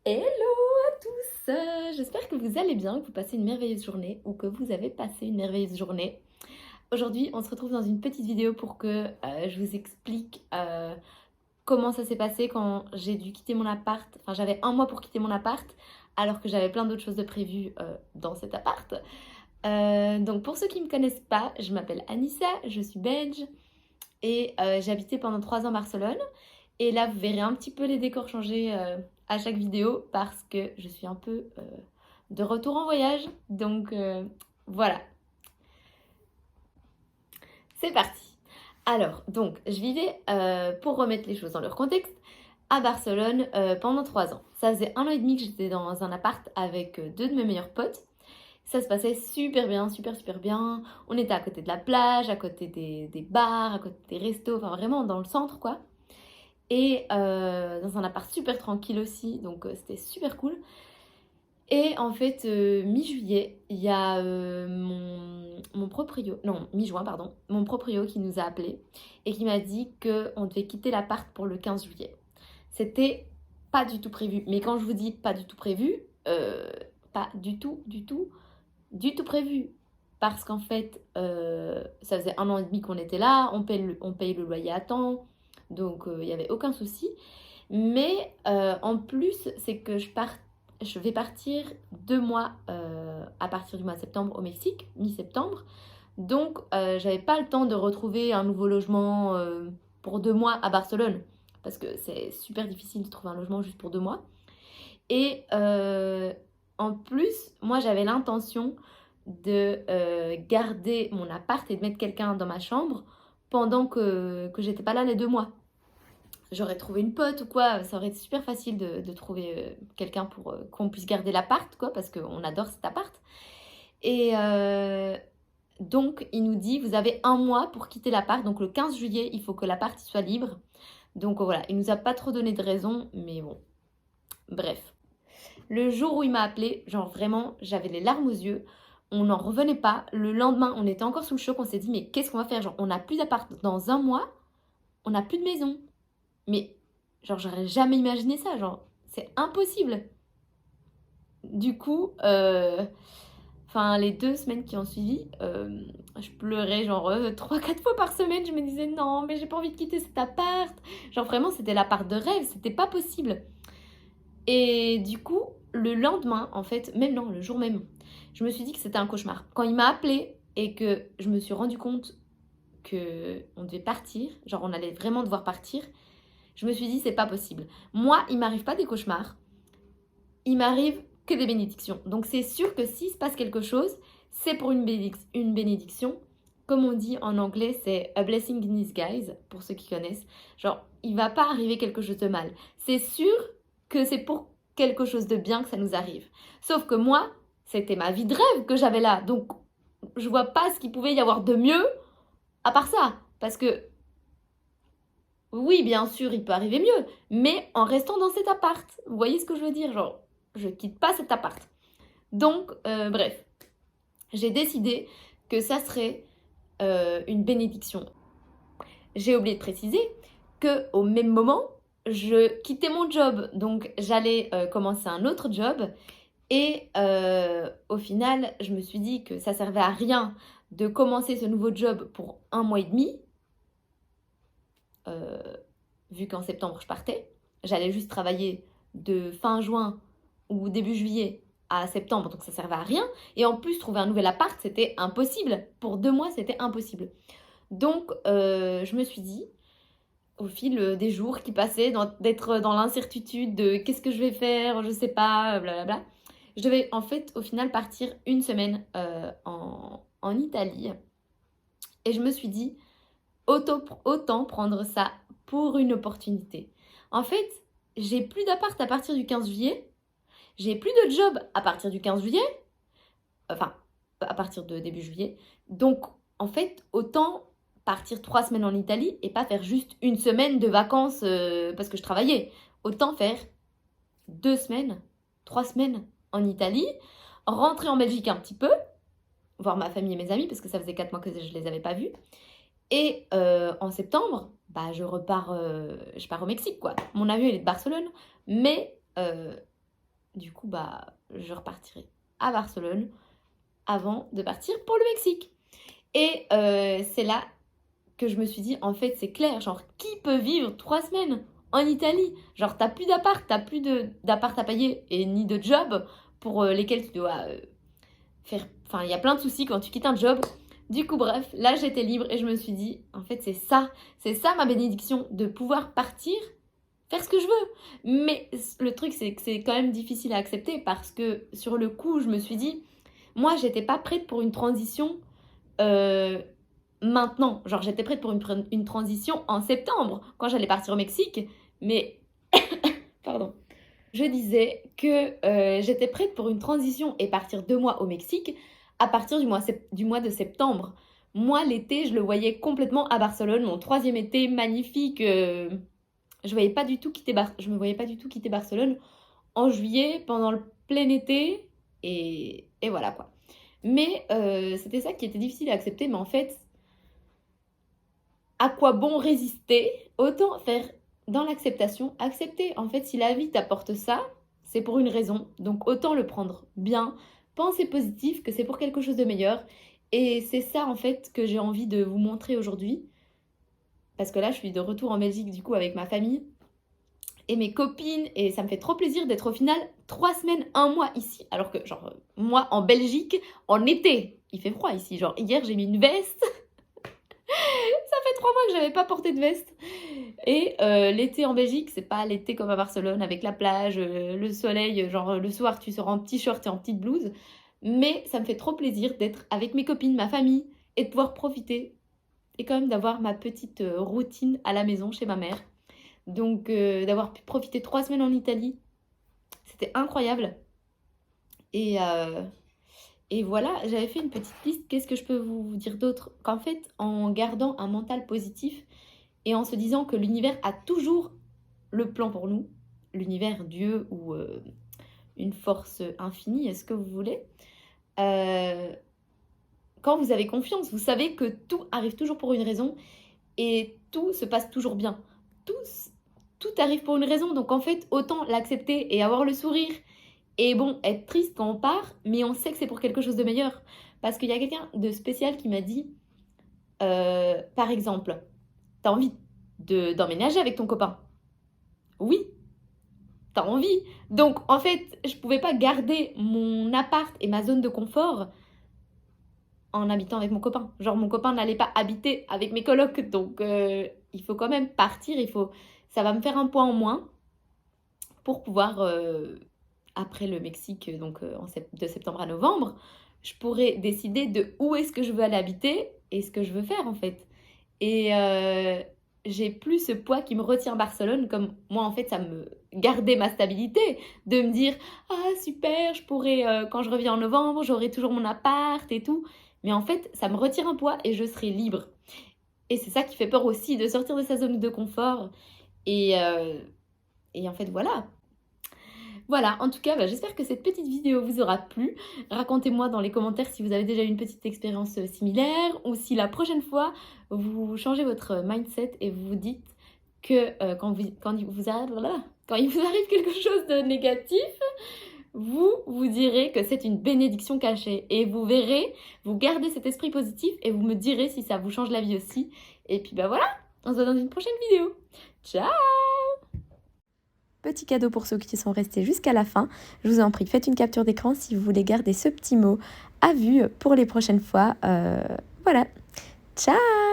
Hello à tous! J'espère que vous allez bien, que vous passez une merveilleuse journée ou que vous avez passé une merveilleuse journée. Aujourd'hui, on se retrouve dans une petite vidéo pour que je vous explique comment ça s'est passé quand j'ai dû quitter mon appart. Enfin, j'avais un mois pour quitter mon appart alors que j'avais plein d'autres choses de prévues dans cet appart. Donc pour ceux qui ne me connaissent pas, je m'appelle Anissa, je suis belge et j'ai habité pendant 3 ans à Barcelone. Et là, vous verrez un petit peu les décors changer à chaque vidéo parce que je suis un peu de retour en voyage. Donc voilà, c'est parti. Alors, donc, je vivais, pour remettre les choses dans leur contexte, à Barcelone pendant 3 ans. Ça faisait 1 an et demi que j'étais dans un appart avec deux de mes meilleurs potes. Ça se passait super bien, super bien. On était à côté de la plage, à côté des bars, à côté des restos, enfin vraiment dans le centre quoi. Et dans un appart super tranquille aussi, donc c'était super cool. Et en fait, mi-juillet, il y a mon proprio, non, mi-juin, pardon, mon proprio qui nous a appelés et qui m'a dit qu'on devait quitter l'appart pour le 15 juillet. C'était pas du tout prévu. Mais quand je vous dis pas du tout prévu, pas du tout prévu. Parce qu'en fait, ça faisait 1 an et demi qu'on était là, on paye le loyer à temps, donc il n'y avait aucun souci. Mais en plus, c'est que je vais partir 2 mois à partir du mois de septembre au Mexique, mi-septembre. Donc, j'avais pas le temps de retrouver un nouveau logement pour 2 mois à Barcelone. Parce que c'est super difficile de trouver un logement juste pour 2 mois. Et en plus, moi, j'avais l'intention de garder mon appart et de mettre quelqu'un dans ma chambre pendant que j'étais pas là les 2 mois. J'aurais trouvé une pote ou quoi, ça aurait été super facile de trouver quelqu'un pour qu'on puisse garder l'appart, quoi, parce qu'on adore cet appart. Et donc, il nous dit, vous avez 1 mois pour quitter l'appart, donc le 15 juillet, il faut que l'appart soit libre. Donc voilà, il nous a pas trop donné de raison, mais bon, bref. Le jour où il m'a appelé, genre vraiment, j'avais les larmes aux yeux. On n'en revenait pas. Le lendemain, on était encore sous le choc. On s'est dit, mais qu'est-ce qu'on va faire? Genre, on n'a plus d'appart dans un mois. On n'a plus de maison. Mais, genre, j'aurais jamais imaginé ça. Genre, c'est impossible. Du coup, enfin, les 2 semaines qui ont suivi, je pleurais genre 3-4 fois par semaine. Je me disais, non, mais j'ai pas envie de quitter cet appart. Genre, vraiment, c'était l'appart de rêve. C'était pas possible. Et du coup, le lendemain, en fait, même non, le jour même, je me suis dit que c'était un cauchemar. Quand il m'a appelé et que je me suis rendu compte que on devait partir, genre on allait vraiment devoir partir, je me suis dit c'est pas possible. Moi, il m'arrive pas des cauchemars, il m'arrive que des bénédictions. Donc c'est sûr que s'il se passe quelque chose, c'est pour une bénédiction. Comme on dit en anglais, c'est a blessing in disguise, pour ceux qui connaissent. Genre, il va pas arriver quelque chose de mal. C'est sûr que c'est pour quelque chose de bien que ça nous arrive. Sauf que moi, c'était ma vie de rêve que j'avais là. Donc, je vois pas ce qu'il pouvait y avoir de mieux à part ça. Parce que, oui, bien sûr, il peut arriver mieux. Mais en restant dans cet appart. Vous voyez ce que je veux dire? Genre, je quitte pas cet appart. Donc, bref, j'ai décidé que ça serait une bénédiction. J'ai oublié de préciser que au même moment, je quittais mon job, donc j'allais commencer un autre job. Et au final, je me suis dit que ça servait à rien de commencer ce nouveau job pour 1 mois et demi, euh, vu qu'en septembre je partais. J'allais juste travailler de fin juin ou début juillet à septembre, donc ça servait à rien. Et en plus, trouver un nouvel appart, c'était impossible. Pour 2 mois, c'était impossible. Donc, je me suis dit, au fil des jours qui passaient, d'être dans l'incertitude de qu'est-ce que je vais faire, je sais pas, blablabla. Je devais en fait au final partir une semaine en Italie. Et je me suis dit, autant prendre ça pour une opportunité. En fait, j'ai plus d'appart à partir du 15 juillet. J'ai plus de job à partir du 15 juillet. Enfin, à partir de début juillet. Donc, en fait, autant partir 3 semaines en Italie et pas faire juste une semaine de vacances parce que je travaillais. Autant faire 2 semaines, 3 semaines en Italie, rentrer en Belgique un petit peu, voir ma famille et mes amis parce que ça faisait 4 mois que je les avais pas vus. Et en septembre, je pars au Mexique quoi. Mon avion il est de Barcelone, mais du coup, je repartirai à Barcelone avant de partir pour le Mexique. Et c'est là que je me suis dit, en fait, c'est clair, genre, qui peut vivre 3 semaines en Italie? Genre, t'as plus d'appart, t'as plus d'appart à payer et ni de job pour lesquels tu dois faire... Enfin, il y a plein de soucis quand tu quittes un job. Du coup, bref, là, j'étais libre et je me suis dit, en fait, c'est ça ma bénédiction, de pouvoir partir, faire ce que je veux. Mais le truc, c'est que c'est quand même difficile à accepter parce que sur le coup, je me suis dit, moi, j'étais pas prête pour une transition maintenant. Genre, j'étais prête pour une transition en septembre, quand j'allais partir au Mexique. Mais, pardon, je disais que j'étais prête pour une transition et partir 2 mois au Mexique à partir du mois de septembre. Moi, l'été, je le voyais complètement à Barcelone, mon 3e été magnifique. Je me voyais pas du tout quitter Barcelone en juillet, pendant le plein été, et voilà quoi. Mais c'était ça qui était difficile à accepter, mais en fait, à quoi bon résister? Autant faire dans l'acceptation, accepter. En fait, si la vie t'apporte ça, c'est pour une raison. Donc autant le prendre bien, penser positif, que c'est pour quelque chose de meilleur. Et c'est ça en fait que j'ai envie de vous montrer aujourd'hui. Parce que là, je suis de retour en Belgique du coup avec ma famille et mes copines. Et ça me fait trop plaisir d'être au final 3 semaines, 1 mois ici. Alors que genre, moi en Belgique, en été, il fait froid ici. Genre hier, j'ai mis une veste. Ça fait 3 mois que j'avais pas porté de veste. Et l'été en Belgique, c'est pas l'été comme à Barcelone avec la plage, le soleil, genre le soir tu sors en petit short et en petite blouse. Mais ça me fait trop plaisir d'être avec mes copines, ma famille et de pouvoir profiter et quand même d'avoir ma petite routine à la maison chez ma mère. Donc d'avoir pu profiter 3 semaines en Italie, c'était incroyable. Et, et voilà, j'avais fait une petite liste. Qu'est-ce que je peux vous dire d'autre? Qu'en fait, en gardant un mental positif et en se disant que l'univers a toujours le plan pour nous, l'univers, Dieu ou une force infinie, est-ce que vous voulez, quand vous avez confiance, vous savez que tout arrive toujours pour une raison et tout se passe toujours bien. Tout arrive pour une raison, donc en fait, autant l'accepter et avoir le sourire. Et bon, être triste quand on part, mais on sait que c'est pour quelque chose de meilleur. Parce qu'il y a quelqu'un de spécial qui m'a dit, par exemple, t'as envie d'emménager avec ton copain? Oui, t'as envie. Donc en fait, je pouvais pas garder mon appart et ma zone de confort en habitant avec mon copain. Genre mon copain n'allait pas habiter avec mes colocs, donc il faut quand même partir. Ça va me faire un poids en moins pour pouvoir après le Mexique, donc de septembre à novembre, je pourrais décider de où est-ce que je veux aller habiter et ce que je veux faire en fait. Et j'ai plus ce poids qui me retient Barcelone, comme moi en fait ça me gardait ma stabilité, de me dire ah super, je pourrais quand je reviens en novembre, j'aurai toujours mon appart et tout. Mais en fait ça me retire un poids et je serai libre. Et c'est ça qui fait peur aussi, de sortir de sa zone de confort. Et en fait voilà. Voilà, en tout cas, j'espère que cette petite vidéo vous aura plu. Racontez-moi dans les commentaires si vous avez déjà eu une petite expérience similaire ou si la prochaine fois, vous changez votre mindset et vous vous dites que quand il vous arrive quelque chose de négatif, vous direz que c'est une bénédiction cachée. Et vous verrez, vous gardez cet esprit positif et vous me direz si ça vous change la vie aussi. Et puis voilà, on se voit dans une prochaine vidéo. Ciao! Petit cadeau pour ceux qui sont restés jusqu'à la fin. Je vous en prie, faites une capture d'écran si vous voulez garder ce petit mot à vue pour les prochaines fois. Voilà. Ciao!